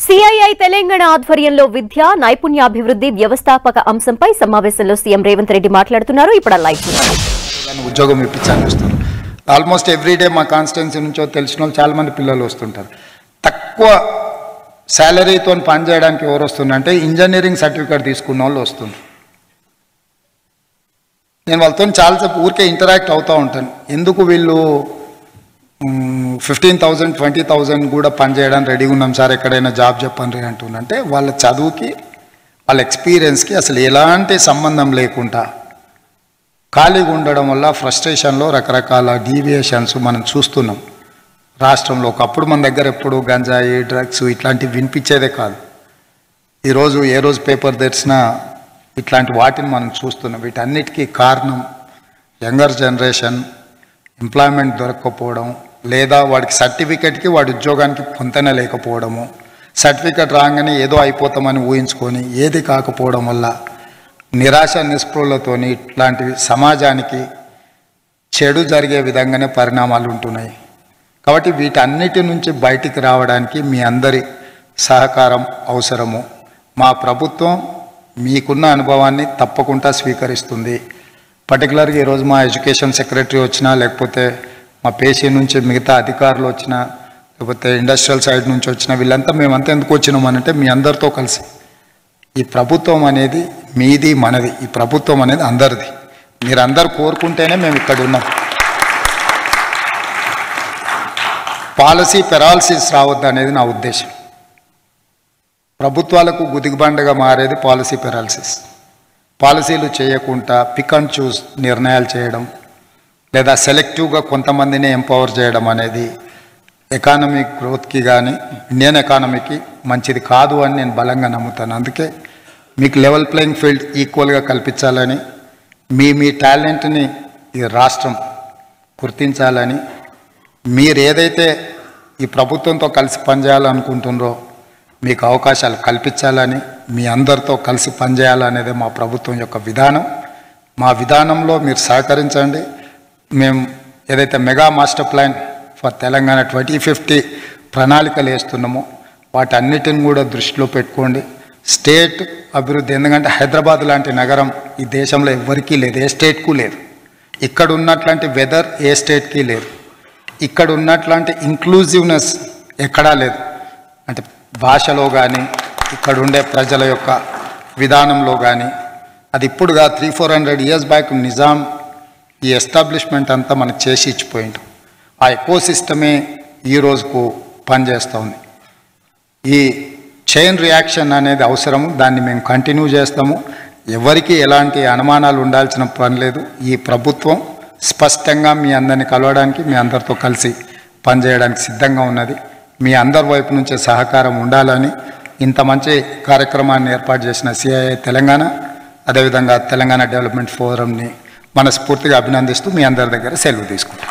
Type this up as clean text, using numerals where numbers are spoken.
CII Telangana ఆధ్వర్యంలో విద్య నైపుణ్యాభివృద్ధి వ్యవస్థాపక అంశంపై సమావేశంలో సీఎం రేవంత్ రెడ్డి మాట్లాడుతున్నారు. ఇప్పుడు లైవ్ ఉద్యోగం ఇప్పించాలని వస్తారు. ఆల్మోస్ట్ ఎవ్రీడే మా కాన్స్టిట్యున్సీ నుంచో తెలిసిన వాళ్ళు చాలా మంది పిల్లలు వస్తుంటారు. తక్కువ శాలరీతో పనిచేయడానికి ఎవరు వస్తుందంటే ఇంజనీరింగ్ సర్టిఫికేట్ తీసుకున్న వాళ్ళు వస్తుంది. నేను వాళ్ళతో చాలాసేపు ఊరికే ఇంటరాక్ట్ అవుతూ ఉంటాను. ఎందుకు వీళ్ళు 15,000 20,000 కూడా పనిచేయడానికి రెడీగా ఉన్నాం సార్, ఎక్కడైనా జాబ్ చెప్పండి అంటున్నంటే వాళ్ళ చదువుకి వాళ్ళ ఎక్స్పీరియన్స్కి అసలు ఎలాంటి సంబంధం లేకుండా ఖాళీగా ఉండడం వల్ల ఫ్రస్ట్రేషన్లో రకరకాల డీవియేషన్స్ మనం చూస్తున్నాం రాష్ట్రంలో. ఒకప్పుడు మన దగ్గర ఎప్పుడు గంజాయి డ్రగ్స్ ఇట్లాంటివి వినిపించేదే కాదు. ఈరోజు ఏ రోజు పేపర్ తెరిచినా ఇట్లాంటి వాటిని మనం చూస్తున్నాం. వీటన్నిటికీ కారణం యంగర్ జనరేషన్ ఎంప్లాయ్మెంట్ దొరకకపోవడం, లేదా వాడికి సర్టిఫికెట్కి వాడి ఉద్యోగానికి పొంతన లేకపోవడము, సర్టిఫికెట్ రాగానే ఏదో అయిపోతామని ఊహించుకొని ఏది కాకపోవడం వల్ల నిరాశ నిస్పృహలతోని ఇట్లాంటివి సమాజానికి చెడు జరిగే విధంగానే పరిణామాలు ఉంటున్నాయి. కాబట్టి వీటన్నిటి నుంచి బయటికి రావడానికి మీ అందరి సహకారం అవసరము. మా ప్రభుత్వం మీకున్న అనుభవాన్ని తప్పకుండా స్వీకరిస్తుంది. పర్టికులర్గా ఈరోజు మా ఎడ్యుకేషన్ సెక్రటరీ వచ్చినా, లేకపోతే మా పేషీ నుంచి మిగతా అధికారులు వచ్చినా, లేకపోతే ఇండస్ట్రియల్ సైడ్ నుంచి వచ్చినా, వీళ్ళంతా మేమంతా ఎందుకు వచ్చినామనంటే మీ అందరితో కలిసి ఈ ప్రభుత్వం అనేది మీది మనది, ఈ ప్రభుత్వం అనేది అందరిది. మీరందరూ కోరుకుంటేనే మేము ఇక్కడ ఉన్నాం. పాలసీ పెరాలసిస్ రావద్దు అనేది నా ఉద్దేశం. ప్రభుత్వాలకు గుదిబండగా మారేది పాలసీ పెరాలసిస్. పాలసీలు చేయకుండా పిక్ అండ్ చూస్ నిర్ణయాలు చేయడం, లేదా సెలెక్టివ్గా కొంతమందిని ఎంపవర్ చేయడం అనేది ఎకానమిక్ గ్రోత్కి కానీ ఇండియన్ ఎకానమీకి మంచిది కాదు అని నేను బలంగా నమ్ముతాను. అందుకే మీకు లెవెల్ ప్లేయింగ్ ఫీల్డ్ ఈక్వల్గా కల్పించాలని, మీ టాలెంట్ని ఈ రాష్ట్రం గుర్తించాలని, మీరు ఏదైతే ఈ ప్రభుత్వంతో కలిసి పనిచేయాలనుకుంటున్నారో మీకు అవకాశాలు కల్పించాలని, మీ అందరితో కలిసి పనిచేయాలనేదే మా ప్రభుత్వం యొక్క విధానం. మా విధానంలో మీరు సహకరించండి. మేము ఏదైతే mega master plan for Telangana 2050 ప్రణాళికలు వేస్తున్నామో వాటన్నిటిని కూడా దృష్టిలో పెట్టుకోండి. స్టేట్ అభివృద్ధి, ఎందుకంటే హైదరాబాద్ లాంటి నగరం ఈ దేశంలో ఎవరికీ లేదు, ఏ స్టేట్కు లేదు. ఇక్కడ ఉన్నట్లాంటి వెదర్ ఏ స్టేట్కి లేదు. ఇక్కడ ఉన్నట్లాంటి ఇంక్లూజివ్నెస్ ఎక్కడా లేదు. అంటే భాషలో కానీ ఇక్కడ ఉండే ప్రజల యొక్క విధానంలో కానీ, అది ఇప్పుడుగా 300-400 years బ్యాక్ నిజాం ఈ ఎస్టాబ్లిష్మెంట్ అంతా మనకు చేసి ఇచ్చిపోయింది. ఆ ఎకో సిస్టమే ఈ రోజుకు పనిచేస్తూ ఉంది. ఈ చైన్ రియాక్షన్ అనేది అవసరము, దాన్ని మేము కంటిన్యూ చేస్తాము. ఎవరికి ఎలాంటి అనుమానాలు ఉండాల్సిన పని లేదు. ఈ ప్రభుత్వం స్పష్టంగా మీ అందరిని కలవడానికి, మీ అందరితో కలిసి పనిచేయడానికి సిద్ధంగా ఉన్నది. మీ అందరి వైపు నుంచే సహకారం ఉండాలని ఇంత మంచి కార్యక్రమాన్ని ఏర్పాటు చేసిన సిఐఐ తెలంగాణ, అదేవిధంగా తెలంగాణ డెవలప్మెంట్ ఫోరంని మనస్ఫూర్తిగా అభినందిస్తూ మీ అందరి దగ్గర సెలవు తీసుకుంటాం.